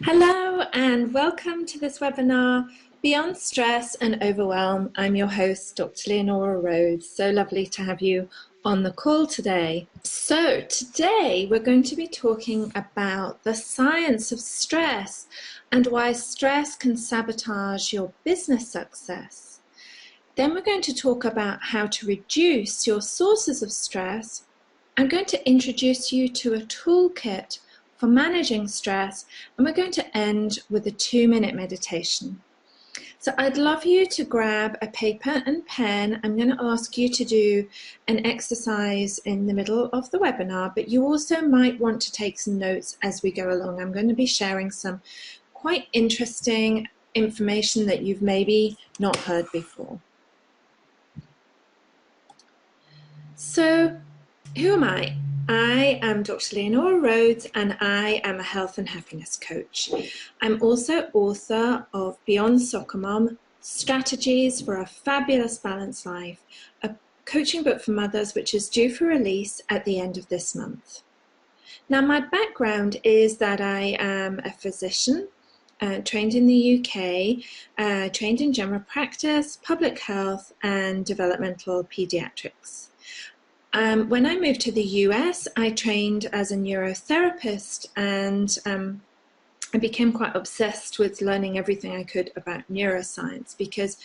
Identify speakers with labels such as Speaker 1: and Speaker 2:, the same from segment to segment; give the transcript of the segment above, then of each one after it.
Speaker 1: Hello and welcome to this webinar, Beyond Stress and Overwhelm. I'm your host, Dr. Leonaura Rhodes. So lovely to have you on the call today. So today we're going to be talking about the science of stress and why stress can sabotage your business success. Then we're going to talk about how to reduce your sources of stress. I'm going to introduce you to a toolkit for managing stress, and we're going to end with a 2-minute meditation. So I'd love you to grab a paper and pen. I'm going to ask you to do an exercise in the middle of the webinar, but you also might want to take some notes as we go along. I'm going to be sharing some quite interesting information that you've maybe not heard before. So who am I? I am Dr. Leonaura Rhodes and I am a health and happiness coach. I'm also author of Beyond Soccer Mom, Strategies for a Fabulous Balanced Life, a coaching book for mothers which is due for release at the end of this month. Now my background is that I am a physician, trained in the UK, trained in general practice, public health and developmental pediatrics. When I moved to the US, I trained as a neurotherapist and I became quite obsessed with learning everything I could about neuroscience because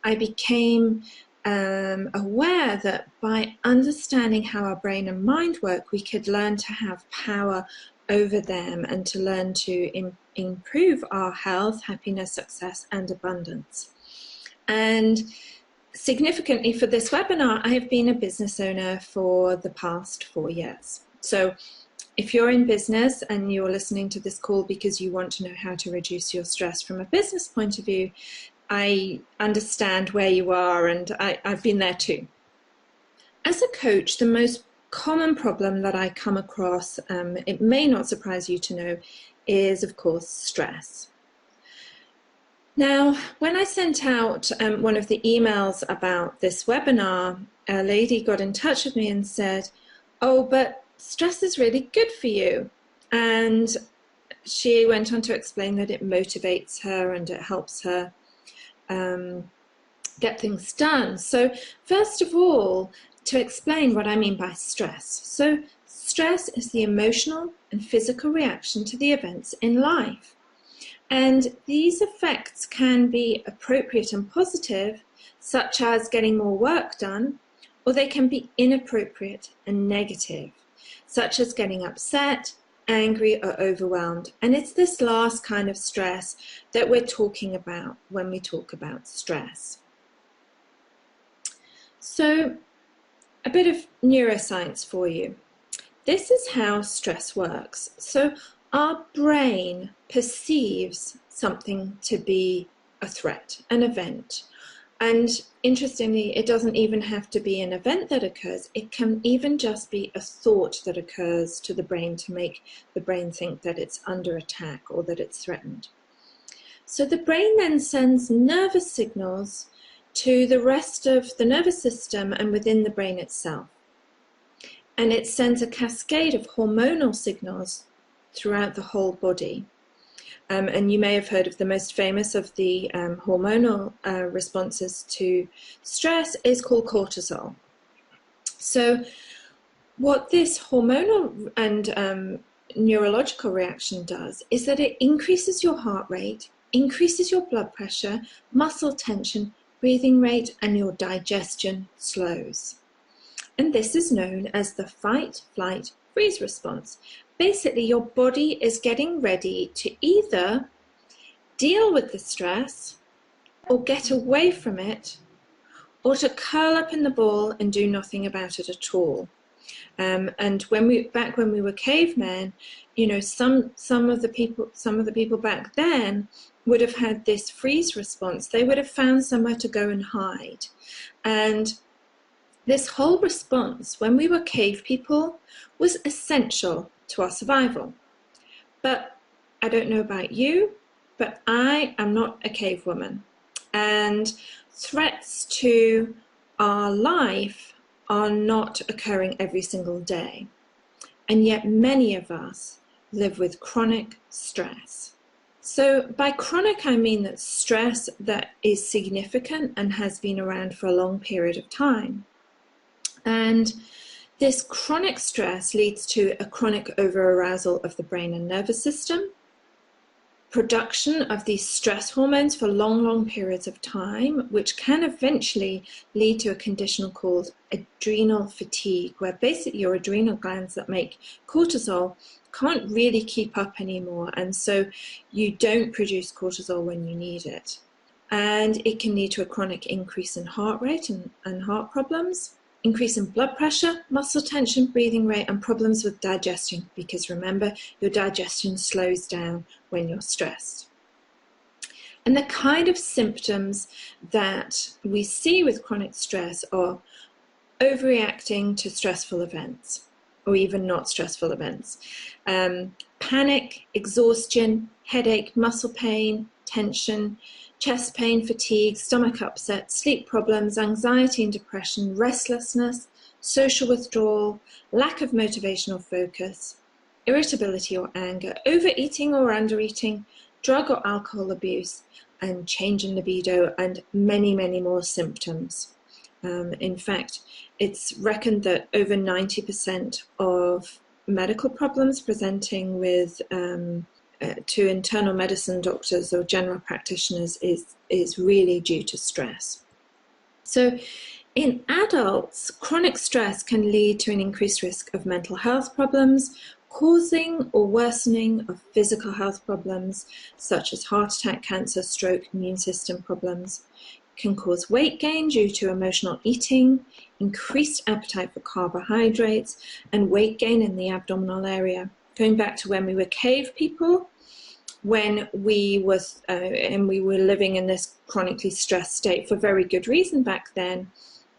Speaker 1: I became aware that by understanding how our brain and mind work, we could learn to have power over them and to learn to improve our health, happiness, success, and abundance. And significantly for this webinar, I have been a business owner for the past 4 years. So if you're in business and you're listening to this call because you want to know how to reduce your stress from a business point of view, I understand where you are and I've been there too. As a coach, the most common problem that I come across, it may not surprise you to know, is of course stress. Now, when I sent out one of the emails about this webinar, a lady got in touch with me and said, "Oh, but stress is really good for you." And she went on to explain that it motivates her and it helps her get things done. So first of all, to explain what I mean by stress. So stress is the emotional and physical reaction to the events in life. And these effects can be appropriate and positive, such as getting more work done, or they can be inappropriate and negative, such as getting upset, angry, or overwhelmed. And it's this last kind of stress that we're talking about when we talk about stress. So, a bit of neuroscience for you. This is how stress works. So, our brain perceives something to be a threat, an event. And interestingly, it doesn't even have to be an event that occurs. It can even just be a thought that occurs to the brain to make the brain think that it's under attack or that it's threatened. So the brain then sends nervous signals to the rest of the nervous system and within the brain itself. And it sends a cascade of hormonal signals throughout the whole body. And you may have heard of the most famous of the hormonal responses to stress is called cortisol. So what this hormonal and neurological reaction does is that it increases your heart rate, increases your blood pressure, muscle tension, breathing rate, and your digestion slows. And this is known as the fight, flight, freeze response. Basically, your body is getting ready to either deal with the stress or get away from it or to curl up in the ball and do nothing about it at all. And back when we were cavemen, you know, some of the people back then would have had this freeze response. They would have found somewhere to go and hide. And this whole response, when we were cave people, was essential to our survival. But I don't know about you, but I am not a cave woman. And threats to our life are not occurring every single day. And yet many of us live with chronic stress. So by chronic, I mean that stress that is significant and has been around for a long period of time. And this chronic stress leads to a chronic overarousal of the brain and nervous system, production of these stress hormones for long, long periods of time, which can eventually lead to a condition called adrenal fatigue, where basically your adrenal glands that make cortisol can't really keep up anymore, and so you don't produce cortisol when you need it. And it can lead to a chronic increase in heart rate and heart problems, increase in blood pressure, muscle tension, breathing rate, and problems with digestion, because remember, your digestion slows down when you're stressed. And the kind of symptoms that we see with chronic stress are overreacting to stressful events, or even not stressful events. Panic, exhaustion, headache, muscle pain, tension, chest pain, fatigue, stomach upset, sleep problems, anxiety and depression, restlessness, social withdrawal, lack of motivation or focus, irritability or anger, overeating or undereating, drug or alcohol abuse, and change in libido, and many, many more symptoms. In fact, it's reckoned that over 90% of medical problems presenting with to internal medicine doctors or general practitioners is really due to stress. So in adults, chronic stress can lead to an increased risk of mental health problems, causing or worsening of physical health problems such as heart attack, cancer, stroke, immune system problems. Can cause weight gain due to emotional eating, increased appetite for carbohydrates, and weight gain in the abdominal area. Going back to when we were cave people, when we were living in this chronically stressed state for very good reason back then,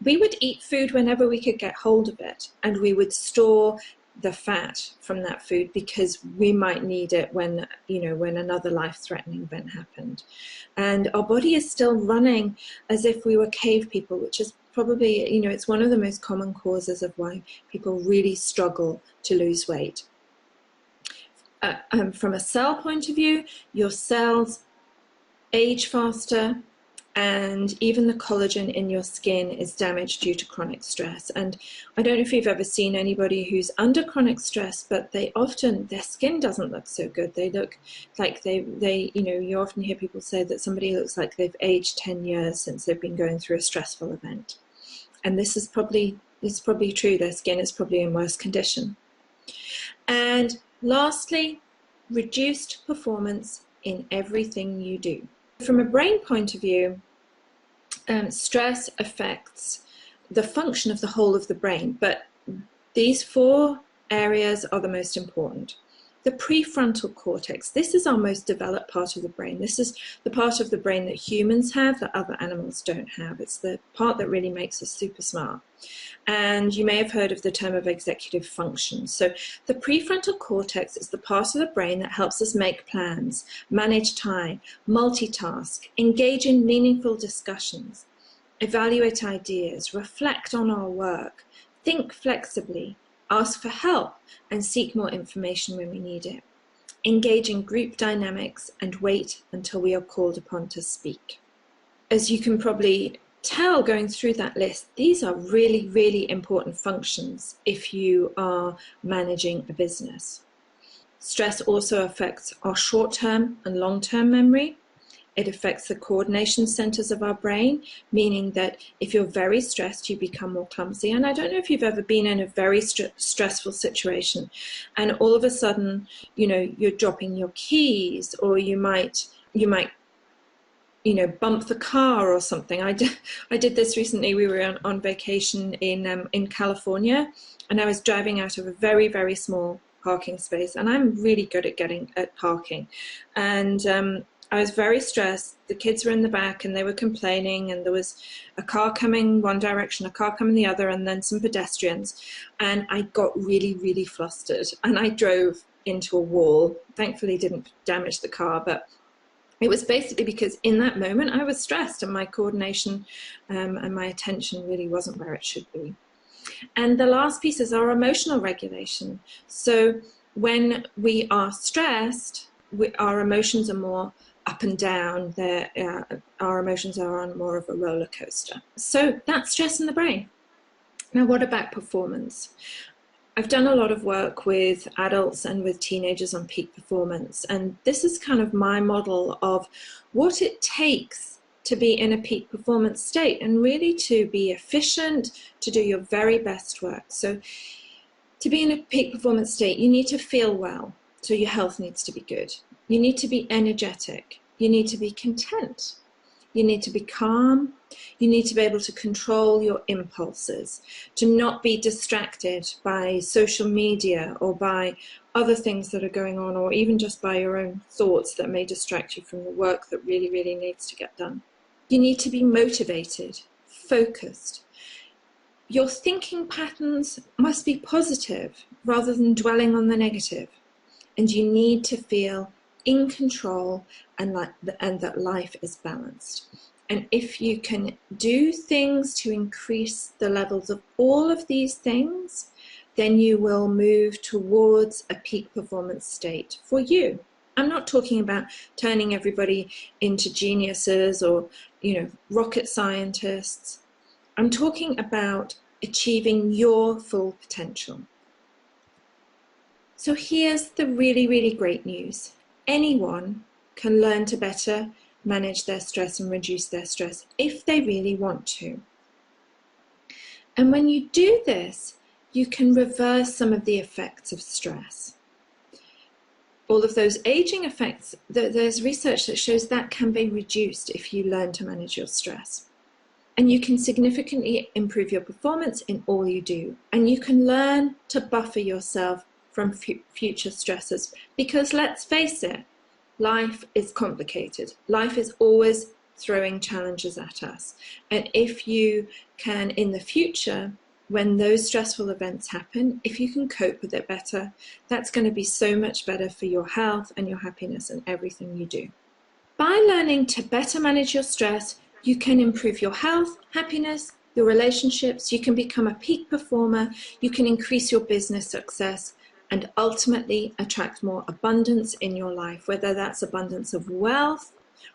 Speaker 1: we would eat food whenever we could get hold of it, and we would store the fat from that food because we might need it when another life-threatening event happened. And our body is still running as if we were cave people, which is probably, it's one of the most common causes of why people really struggle to lose weight. From a cell point of view, your cells age faster, and even the collagen in your skin is damaged due to chronic stress. And I don't know if you've ever seen anybody who's under chronic stress, but their skin doesn't look so good. They look like you often hear people say that somebody looks like they've aged 10 years since they've been going through a stressful event. And this is probably true. Their skin is probably in worse condition. And lastly, reduced performance in everything you do. From a brain point of view, stress affects the function of the whole of the brain, but these 4 areas are the most important. The prefrontal cortex, this is our most developed part of the brain. This is the part of the brain that humans have that other animals don't have. It's the part that really makes us super smart. And you may have heard of the term of executive function. So the prefrontal cortex is the part of the brain that helps us make plans, manage time, multitask, engage in meaningful discussions, evaluate ideas, reflect on our work, think flexibly, ask for help, and seek more information when we need it, engage in group dynamics, and wait until we are called upon to speak. As you can probably tell going through that list, these are really, really important functions if you are managing a business. Stress also affects our short-term and long-term memory. It affects the coordination centers of our brain, meaning that if you're very stressed, you become more clumsy. And I don't know if you've ever been in a very stressful situation and all of a sudden, you're dropping your keys, or you might bump the car or something. I did this recently. We were on vacation in California, and I was driving out of a very, very small parking space, and I'm really good at parking. And I was very stressed. The kids were in the back and they were complaining, and there was a car coming one direction, a car coming the other, and then some pedestrians. And I got really, really flustered, and I drove into a wall. Thankfully didn't damage the car, but it was basically because in that moment I was stressed, and my coordination and my attention really wasn't where it should be. And the last piece is our emotional regulation. So when we are stressed, our emotions are more up and down. Our emotions are on more of a roller coaster. So that's stress in the brain. Now, what about performance? I've done a lot of work with adults and with teenagers on peak performance, and this is kind of my model of what it takes to be in a peak performance state and really to be efficient, to do your very best work. So to be in a peak performance state, you need to feel well, so your health needs to be good. You need to be energetic. You need to be content. You need to be calm. You need to be able to control your impulses, to not be distracted by social media or by other things that are going on, or even just by your own thoughts that may distract you from the work that really, really needs to get done. You need to be motivated, focused. Your thinking patterns must be positive rather than dwelling on the negative. And you need to feel in control and that life is balanced. And if you can do things to increase the levels of all of these things, then you will move towards a peak performance state for you. I'm not talking about turning everybody into geniuses or, rocket scientists. I'm talking about achieving your full potential. So here's the really, really great news. Anyone can learn to better manage their stress and reduce their stress if they really want to. And when you do this, you can reverse some of the effects of stress. All of those aging effects, there's research that shows that can be reduced if you learn to manage your stress. And you can significantly improve your performance in all you do. And you can learn to buffer yourself from future stresses, because let's face it, life is complicated. Life is always throwing challenges at us. And if you can, in the future, when those stressful events happen, if you can cope with it better, that's going to be so much better for your health and your happiness and everything you do. By learning to better manage your stress, you can improve your health, happiness, your relationships, you can become a peak performer, you can increase your business success, and ultimately attract more abundance in your life, whether that's abundance of wealth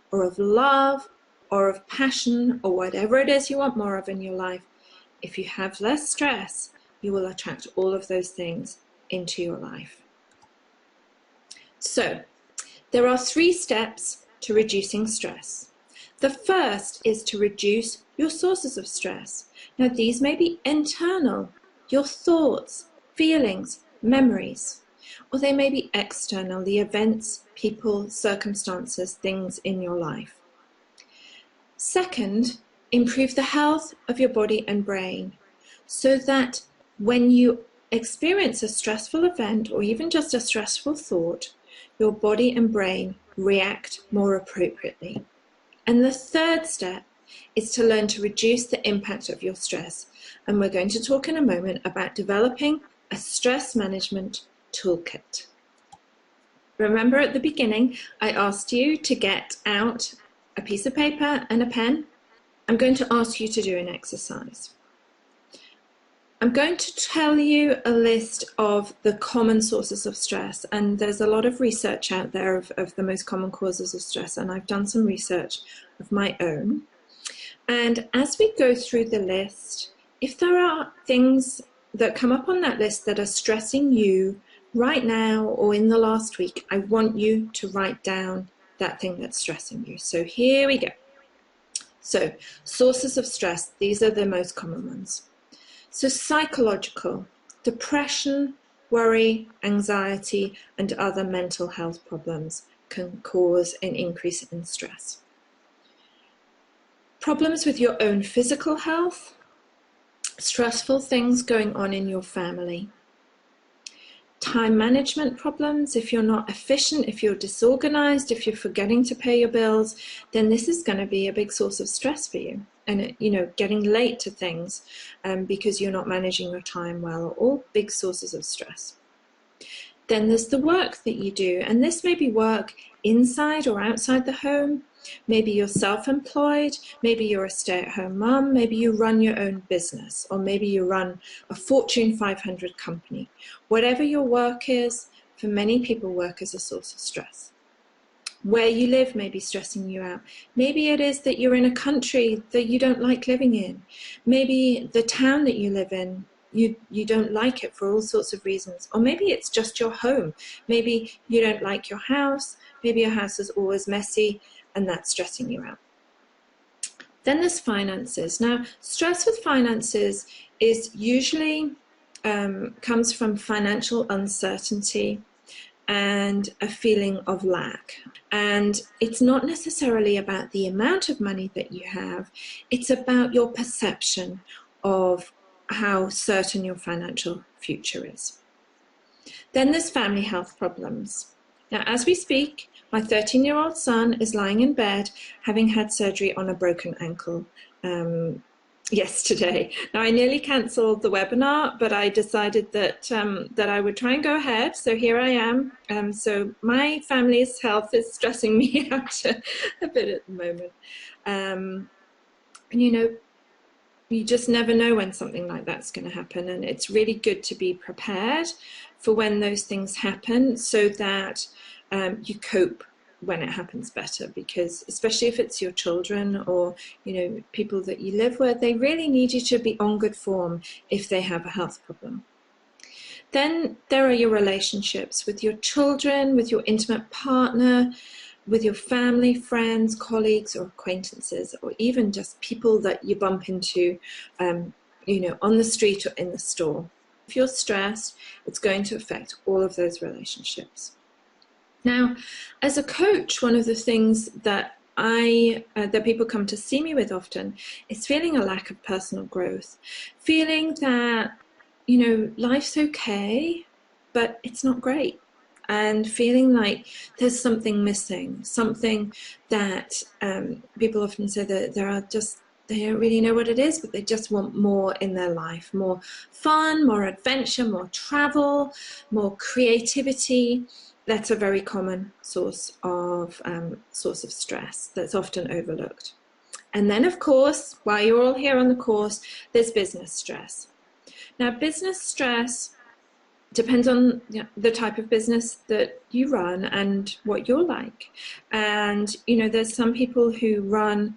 Speaker 1: or of love or of passion or whatever it is you want more of in your life. If you have less stress, you will attract all of those things into your life. So, there are 3 steps to reducing stress. The first is to reduce your sources of stress. Now, these may be internal, your thoughts, feelings, memories, or they may be external, the events, people, circumstances, things in your life. Second, improve the health of your body and brain so that when you experience a stressful event or even just a stressful thought, your body and brain react more appropriately. And the third step is to learn to reduce the impact of your stress. And we're going to talk in a moment about developing a stress management toolkit. Remember at the beginning, I asked you to get out a piece of paper and a pen. I'm going to ask you to do an exercise. I'm going to tell you a list of the common sources of stress, and there's a lot of research out there of the most common causes of stress, and I've done some research of my own. And as we go through the list, if there are things that come up on that list that are stressing you right now or in the last week, I want you to write down that thing that's stressing you. So here we go. So, sources of stress, these are the most common ones. So psychological, depression, worry, anxiety, and other mental health problems can cause an increase in stress. Problems with your own physical health, stressful things going on in your family. Time management problems, if you're not efficient, if you're disorganized, if you're forgetting to pay your bills, then this is going to be a big source of stress for you. And, getting late to things because you're not managing your time well are all big sources of stress. Then there's the work that you do, and this may be work inside or outside the home. Maybe you're self-employed, maybe you're a stay-at-home mom, maybe you run your own business, or maybe you run a Fortune 500 company. Whatever your work is, for many people, work is a source of stress. Where you live may be stressing you out. Maybe it is that you're in a country that you don't like living in. Maybe the town that you live in, you don't like it for all sorts of reasons. Or maybe it's just your home. Maybe you don't like your house. Maybe your house is always messy and that's stressing you out. Then there's finances. Now, stress with finances is usually comes from financial uncertainty and a feeling of lack. And it's not necessarily about the amount of money that you have, it's about your perception of how certain your financial future is. Then there's family health problems. Now, as we speak, my 13-year-old son is lying in bed having had surgery on a broken ankle yesterday. Now, I nearly cancelled the webinar, but I decided that I would try and go ahead. So here I am. So my family's health is stressing me out a bit at the moment. And you know, you just never know when something like that's going to happen. And it's really good to be prepared for when those things happen so that you cope when it happens better, because especially if it's your children or people that you live with, they really need you to be on good form if they have a health problem. Then there are your relationships with your children, with your intimate partner, with your family, friends, colleagues or acquaintances, or even just people that you bump into on the street or in the store. If you're stressed, it's going to affect all of those relationships. Now, as a coach, one of the things that that people come to see me with often is feeling a lack of personal growth, feeling that, life's okay, but it's not great, and feeling like there's something missing, something that people often say that they don't really know what it is, but they just want more in their life, more fun, more adventure, more travel, more creativity. That's a very common source of stress that's often overlooked. And then, of course, while you're all here on the course, there's business stress. Now, business stress depends on the type of business that you run and what you're like. And, there's some people who run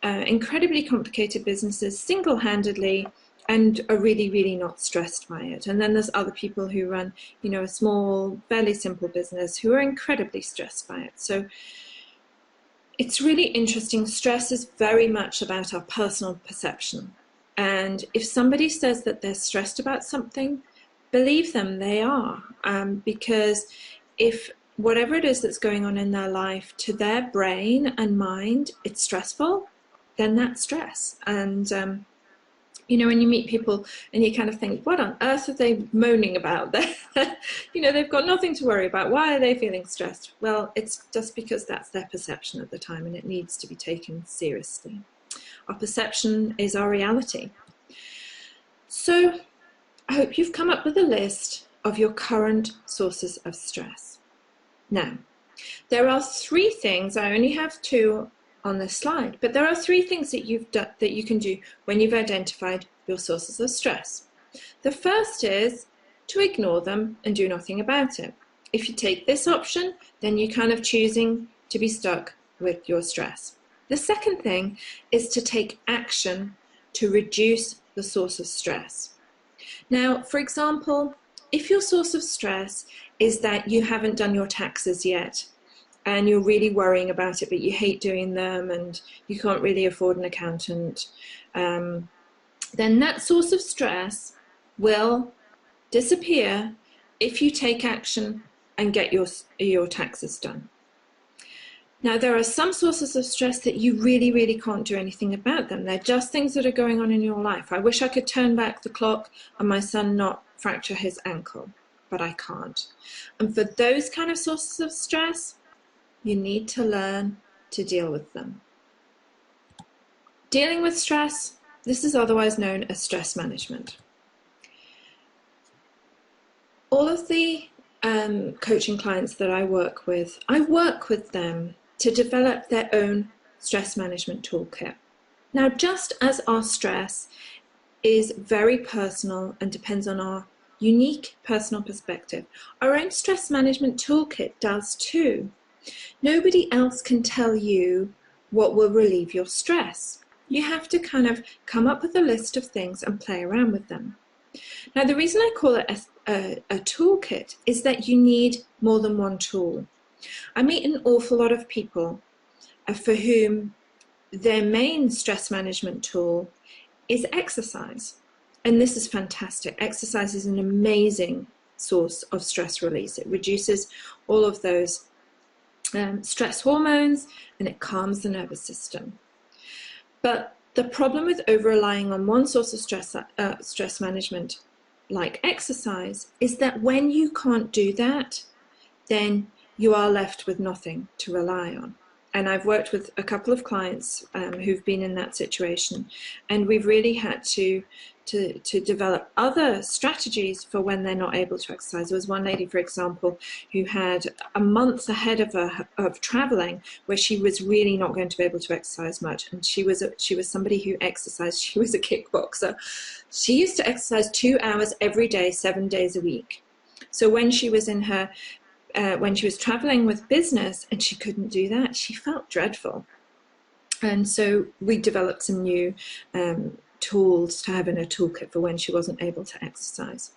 Speaker 1: incredibly complicated businesses single-handedly and are really, really not stressed by it. And then there's other people who run, a small, fairly simple business who are incredibly stressed by it. So it's really interesting. Stress is very much about our personal perception. And if somebody says that they're stressed about something, believe them, they are. Because if whatever it is that's going on in their life, to their brain and mind, it's stressful, then that's stress. And when you meet people and you kind of think, what on earth are they moaning about? They've got nothing to worry about. Why are they feeling stressed? Well, it's just because that's their perception at the time, and it needs to be taken seriously. Our perception is our reality. So I hope you've come up with a list of your current sources of stress. Now, there are 3 things. I only have 2 on this slide, but there are 3 things that you can do when you've identified your sources of stress. The first is to ignore them and do nothing about it. If you take this option, then you're kind of choosing to be stuck with your stress. The second thing is to take action to reduce the source of stress. Now, for example, if your source of stress is that you haven't done your taxes yet, and you're really worrying about it, but you hate doing them and you can't really afford an accountant, then that source of stress will disappear if you take action and get your taxes done. Now, there are some sources of stress that you really, really can't do anything about them. They're just things that are going on in your life. I wish I could turn back the clock and my son not fracture his ankle, but I can't. And for those kind of sources of stress, you need to learn to deal with them. Dealing with stress, this is otherwise known as stress management. All of the coaching clients that I work with them to develop their own stress management toolkit. Now, just as our stress is very personal and depends on our unique personal perspective, our own stress management toolkit does too. Nobody else can tell you what will relieve your stress. You have to kind of come up with a list of things and play around with them. Now, the reason I call it a toolkit is that you need more than one tool. I meet an awful lot of people for whom their main stress management tool is exercise. And this is fantastic. Exercise is an amazing source of stress release. It reduces all of those stress hormones, and it calms the nervous system. But the problem with over-relying on one source of stress management, like exercise, is that when you can't do that, then you are left with nothing to rely on. And I've worked with a couple of clients who've been in that situation, and we've really had to develop other strategies for when they're not able to exercise. There was one lady, for example, who had a month ahead of her of traveling where she was really not going to be able to exercise much, and she was somebody who exercised. She was a kickboxer. She used to exercise 2 hours every day, 7 days a week. So when she was in her when she was traveling with business and she couldn't do that, she felt dreadful. And so we developed some new tools to have in a toolkit for when she wasn't able to exercise.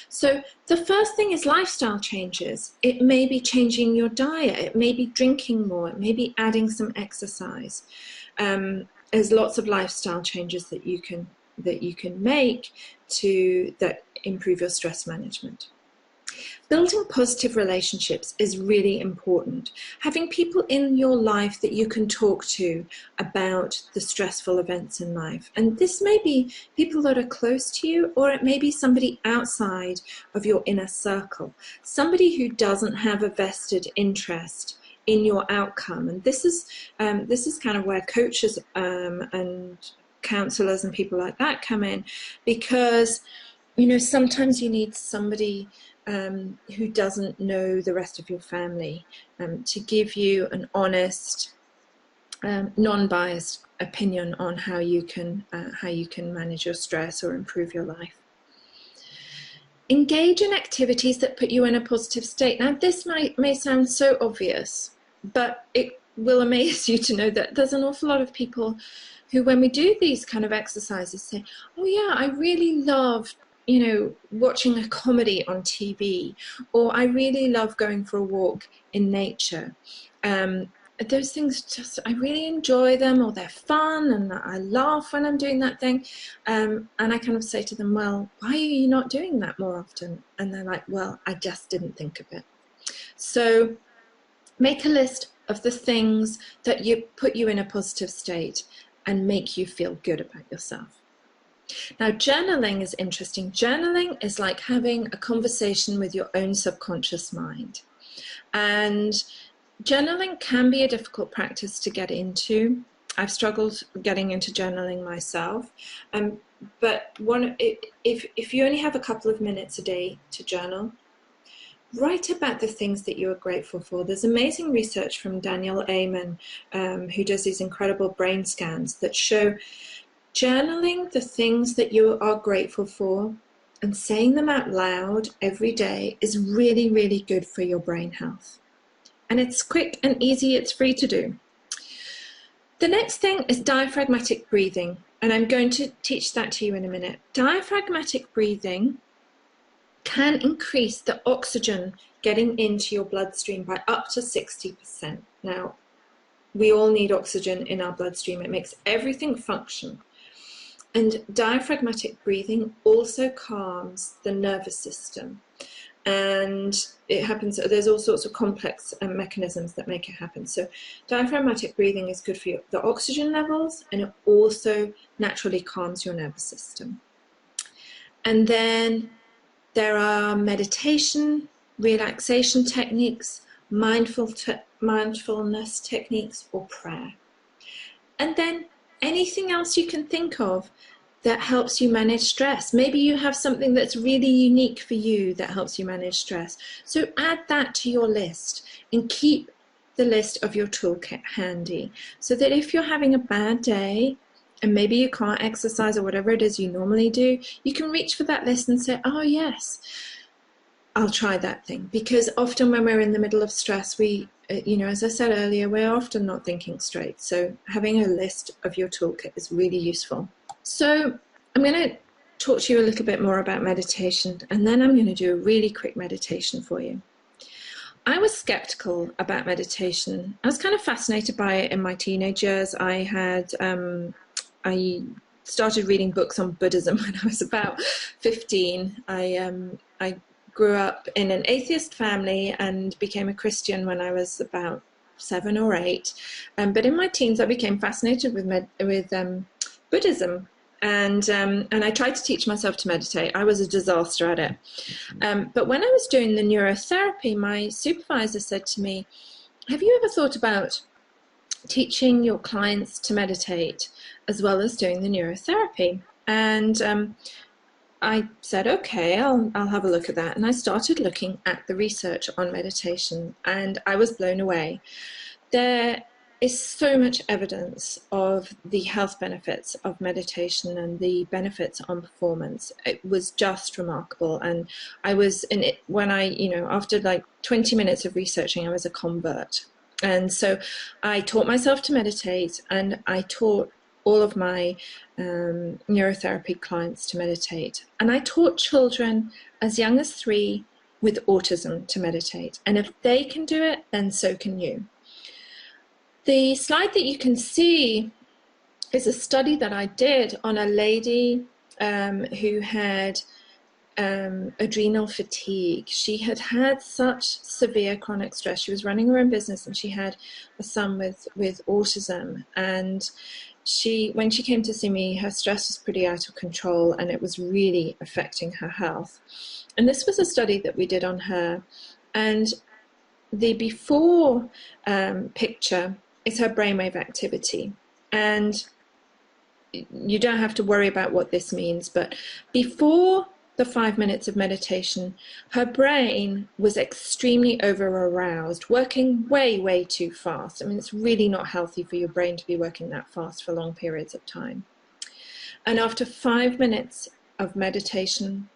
Speaker 1: So the first thing is lifestyle changes. It may be changing your diet. It may be drinking more. It may be adding some exercise. There's lots of lifestyle changes that you can make that improve your stress management. Building positive relationships is really important. Having people in your life that you can talk to about the stressful events in life. And this may be people that are close to you, or it may be somebody outside of your inner circle. Somebody who doesn't have a vested interest in your outcome. And this is kind of where coaches and counselors and people like that come in, because sometimes you need somebody who doesn't know the rest of your family to give you an honest, non-biased opinion on how you can manage your stress or improve your life. Engage in activities that put you in a positive state. Now, this may sound so obvious, but it will amaze you to know that there's an awful lot of people who, when we do these kind of exercises, say, "Oh yeah, I really love watching a comedy on TV," or "I really love going for a walk in nature. Those things I really enjoy them, or they're fun, and I laugh when I'm doing that thing." And I kind of say to them, "Well, why are you not doing that more often?" And they're like, "Well, I just didn't think of it." So make a list of the things that put you in a positive state and make you feel good about yourself. Now, journaling is interesting. Journaling is like having a conversation with your own subconscious mind. And journaling can be a difficult practice to get into. I've struggled getting into journaling myself. But if you only have a couple of minutes a day to journal, write about the things that you are grateful for. There's amazing research from Daniel Amen, who does these incredible brain scans that show journaling the things that you are grateful for and saying them out loud every day is really, really good for your brain health. And it's quick and easy. It's free to do. The next thing is diaphragmatic breathing, and I'm going to teach that to you in a minute. Diaphragmatic breathing can increase the oxygen getting into your bloodstream by up to 60%. Now, we all need oxygen in our bloodstream. It makes everything function. And diaphragmatic breathing also calms the nervous system. And it happens, there's all sorts of complex mechanisms that make it happen. So diaphragmatic breathing is good for the oxygen levels, and it also naturally calms your nervous system. And then there are meditation, relaxation techniques, mindfulness techniques, or prayer. And then anything else you can think of that helps you manage stress. Maybe you have something that's really unique for you that helps you manage stress. So add that to your list and keep the list of your toolkit handy, so that if you're having a bad day and maybe you can't exercise or whatever it is you normally do, you can reach for that list and say, "Oh yes, I'll try that thing, because often when we're in the middle of stress, we, as I said earlier, we're often not thinking straight. So having a list of your toolkit is really useful. So I'm going to talk to you a little bit more about meditation, and then I'm going to do a really quick meditation for you. I was skeptical about meditation. I was kind of fascinated by it in my teenage years. I started reading books on Buddhism when I was about 15. I grew up in an atheist family and became a Christian when I was about 7 or 8. But in my teens, I became fascinated with Buddhism. And I tried to teach myself to meditate. I was a disaster at it. But when I was doing the neurotherapy, my supervisor said to me, have you ever thought about teaching your clients to meditate as well as doing the neurotherapy? And I said, okay, I'll have a look at that. And I started looking at the research on meditation, and I was blown away. There is so much evidence of the health benefits of meditation and the benefits on performance. It was just remarkable. And I was in it when after like 20 minutes of researching, I was a convert. And so I taught myself to meditate, and I taught all of my neurotherapy clients to meditate. And I taught children as young as 3 with autism to meditate. And if they can do it, then so can you. The slide that you can see is a study that I did on a lady who had adrenal fatigue. She had had such severe chronic stress. She was running her own business, and she had a son with autism. And when she came to see me, her stress was pretty out of control, and it was really affecting her health. And this was a study that we did on her. And the before picture is her brainwave activity. And you don't have to worry about what this means, but before the 5 minutes of meditation, her brain was extremely over-aroused, working way, way too fast. I mean, it's really not healthy for your brain to be working that fast for long periods of time. And after 5 minutes of meditation,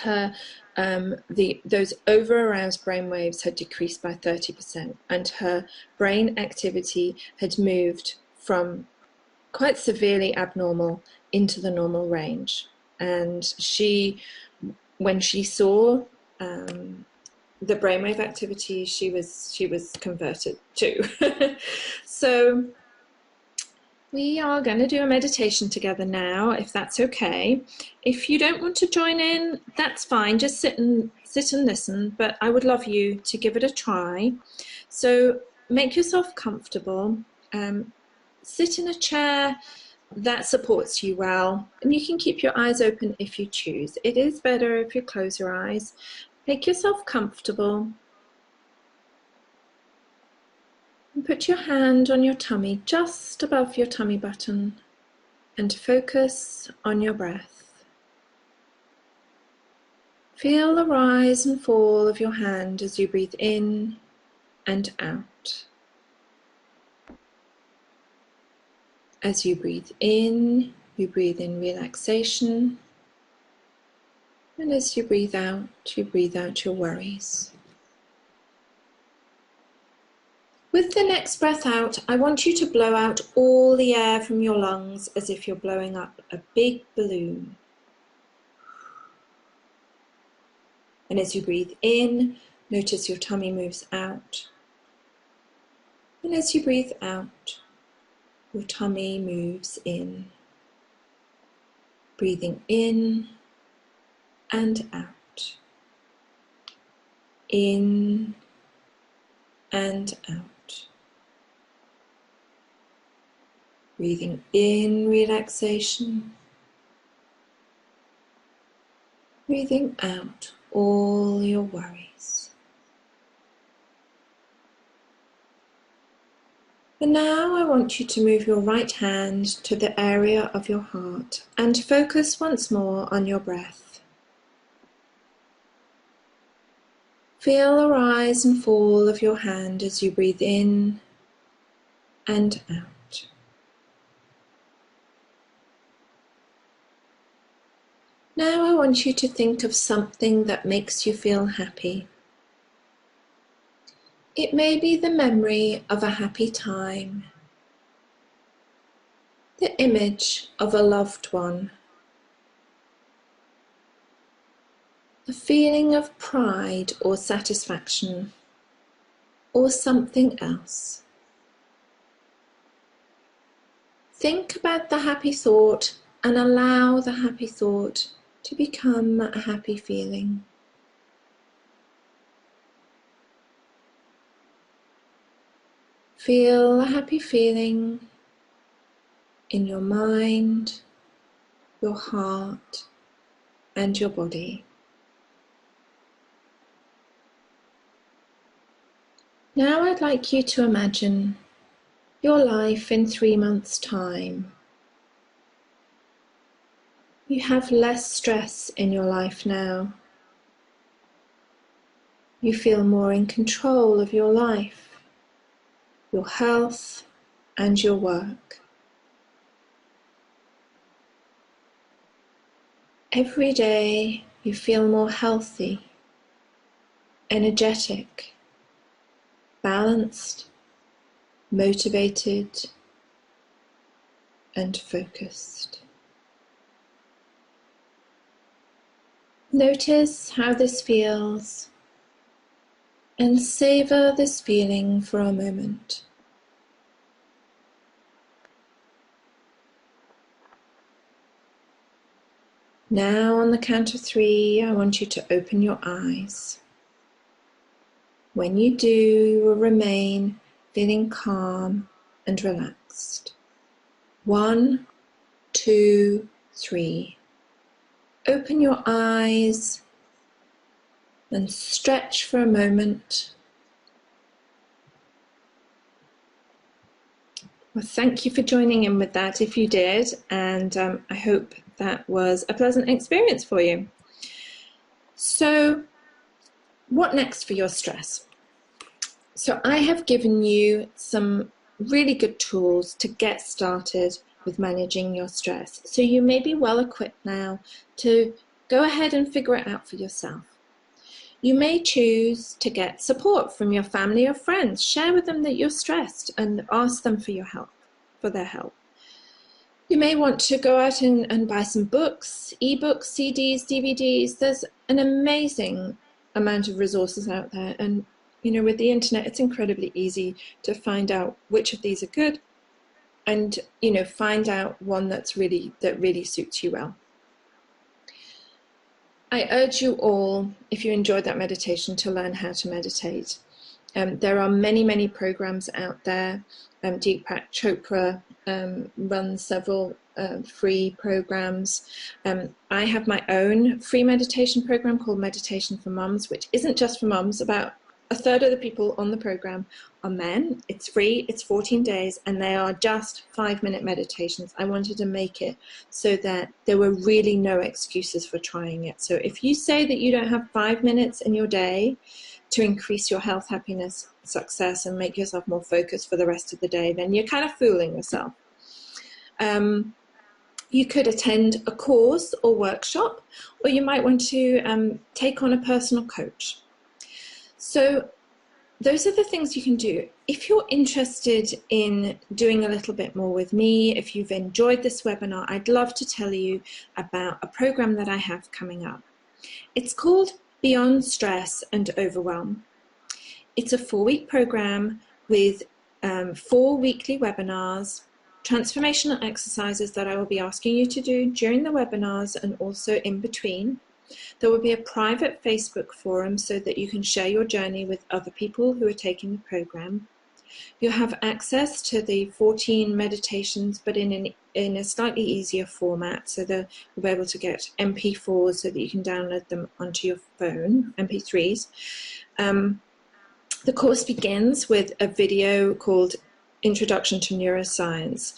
Speaker 1: those over-aroused brain waves had decreased by 30%, and her brain activity had moved from quite severely abnormal into the normal range. And when she saw the brainwave activity, she was converted too. So we are going to do a meditation together now, if that's okay. If you don't want to join in, that's fine. Just sit and listen, but I would love you to give it a try. So make yourself comfortable. Sit in a chair that supports you well, and you can keep your eyes open if you choose. It is better if you close your eyes. Make yourself comfortable. And put your hand on your tummy, just above your tummy button, and focus on your breath. Feel the rise and fall of your hand as you breathe in and out. As you breathe in relaxation. And as you breathe out your worries. With the next breath out, I want you to blow out all the air from your lungs as if you're blowing up a big balloon. And as you breathe in, notice your tummy moves out. And as you breathe out, your tummy moves in. Breathing in and out. In and out. Breathing in relaxation. Breathing out all your worries. And now I want you to move your right hand to the area of your heart and focus once more on your breath. Feel the rise and fall of your hand as you breathe in and out. Now I want you to think of something that makes you feel happy. It may be the memory of a happy time, the image of a loved one, the feeling of pride or satisfaction, or something else. Think about the happy thought and allow the happy thought to become a happy feeling. Feel a happy feeling in your mind, your heart, and your body. Now I'd like you to imagine your life in 3 months' time. You have less stress in your life now. You feel more in control of your life, your health, and your work. Every day you feel more healthy, energetic, balanced, motivated, and focused. Notice how this feels and savor this feeling for a moment. Now, on the count of 3, I want you to open your eyes. When you do, you will remain feeling calm and relaxed. 1, 2, 3. Open your eyes and stretch for a moment. Well, thank you for joining in with that if you did, and I hope that was a pleasant experience for you. So, what next for your stress? So I have given you some really good tools to get started with managing your stress. So you may be well equipped now to go ahead and figure it out for yourself. You may choose to get support from your family or friends. Share with them that you're stressed and ask them for their help. You may want to go out and buy some books, ebooks, CDs, DVDs. There's an amazing amount of resources out there, and with the internet, it's incredibly easy to find out which of these are good, and find out one that really suits you well. I urge you all, if you enjoyed that meditation, to learn how to meditate. There are many programs out there. Deepak Chopra runs several free programs. I have my own free meditation program called Meditation for Mums, which isn't just for mums. About a third of the people on the program are men. It's free, it's 14 days, and they are just 5-minute meditations. I wanted to make it so that there were really no excuses for trying it. So if you say that you don't have 5 minutes in your day to increase your health, happiness, success, and make yourself more focused for the rest of the day, then you're kind of fooling yourself. You could attend a course or workshop, or you might want to take on a personal coach. So those are the things you can do. If you're interested in doing a little bit more with me, if you've enjoyed this webinar, I'd love to tell you about a program that I have coming up. It's called Beyond Stress and Overwhelm. It's a 4-week program with 4 weekly webinars, transformational exercises that I will be asking you to do during the webinars and also in between. There will be a private Facebook forum so that you can share your journey with other people who are taking the program. You'll have access to the 14 meditations, but in a slightly easier format, so that you'll be able to get MP4s so that you can download them onto your phone, MP3s. The course begins with a video called Introduction to Neuroscience,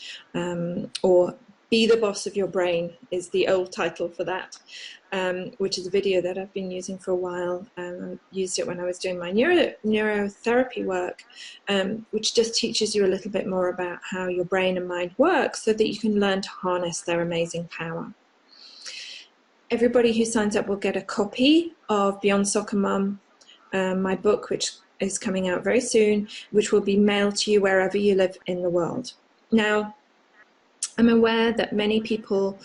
Speaker 1: or Be the Boss of Your Brain is the old title for that, which is a video that I've been using for a while. I used it when I was doing my neurotherapy work, which just teaches you a little bit more about how your brain and mind work so that you can learn to harness their amazing power. everybody who signs up will get a copy of Beyond Soccer Mum, my book, which is coming out very soon, which will be mailed to you wherever you live in the world. Now, I'm aware that many people,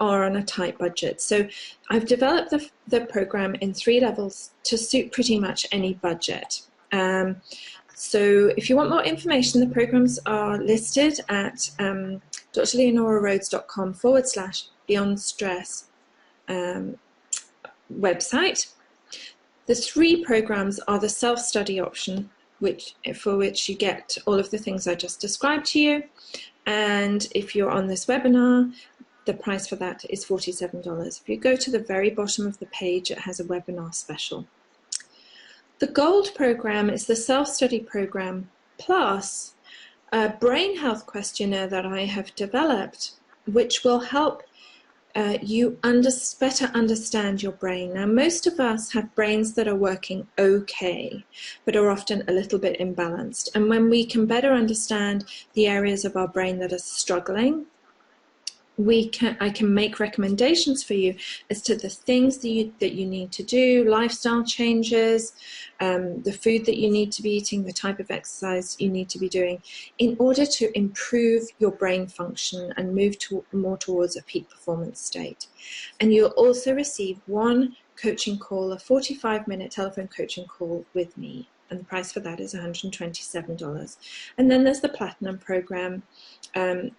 Speaker 1: are on a tight budget. So I've developed the program in 3 levels to suit pretty much any budget. So if you want more information, the programs are listed at drleonaurarhodes.com/Beyond Stress website. The 3 programs are the self-study option, for which you get all of the things I just described to you. And if you're on this webinar, the price for that is $47. If you go to the very bottom of the page, it has a webinar special. The Gold program is the self-study program plus a brain health questionnaire that I have developed, which will help you better understand your brain. Now, most of us have brains that are working okay, but are often a little bit imbalanced. And when we can better understand the areas of our brain that are struggling, I can make recommendations for you as to the things that you need to do, lifestyle changes, the food that you need to be eating, the type of exercise you need to be doing in order to improve your brain function and move more towards a peak performance state. And you'll also receive 1 coaching call, a 45-minute telephone coaching call with me. And the price for that is $127. And then there's the Platinum program,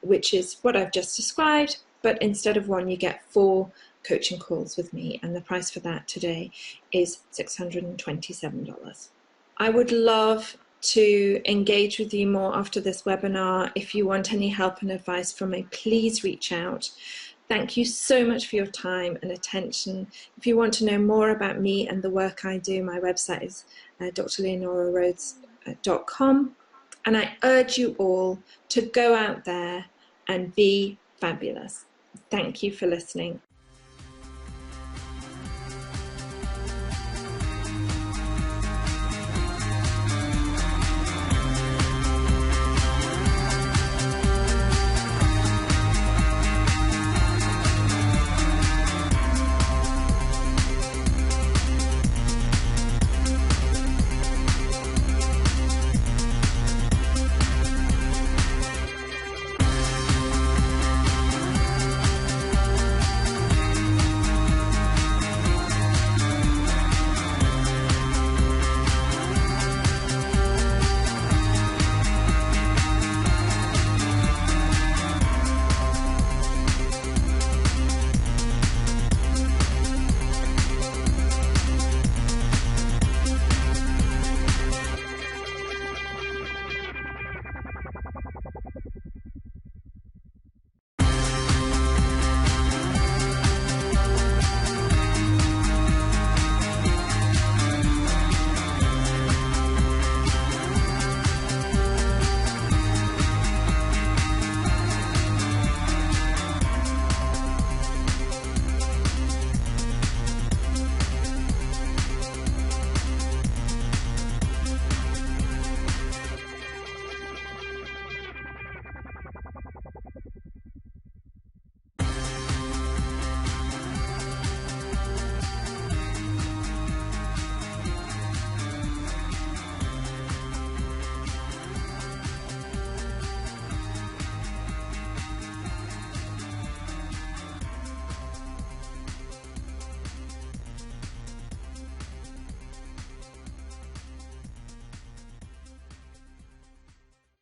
Speaker 1: which is what I've just described, but instead of 1, you get 4 coaching calls with me, and the price for that today is $627. I would love to engage with you more after this webinar. If you want any help and advice from me, please reach out. Thank you so much for your time and attention. If you want to know more about me and the work I do, my website is drleonaurarhodes.com. And I urge you all to go out there and be fabulous. Thank you for listening.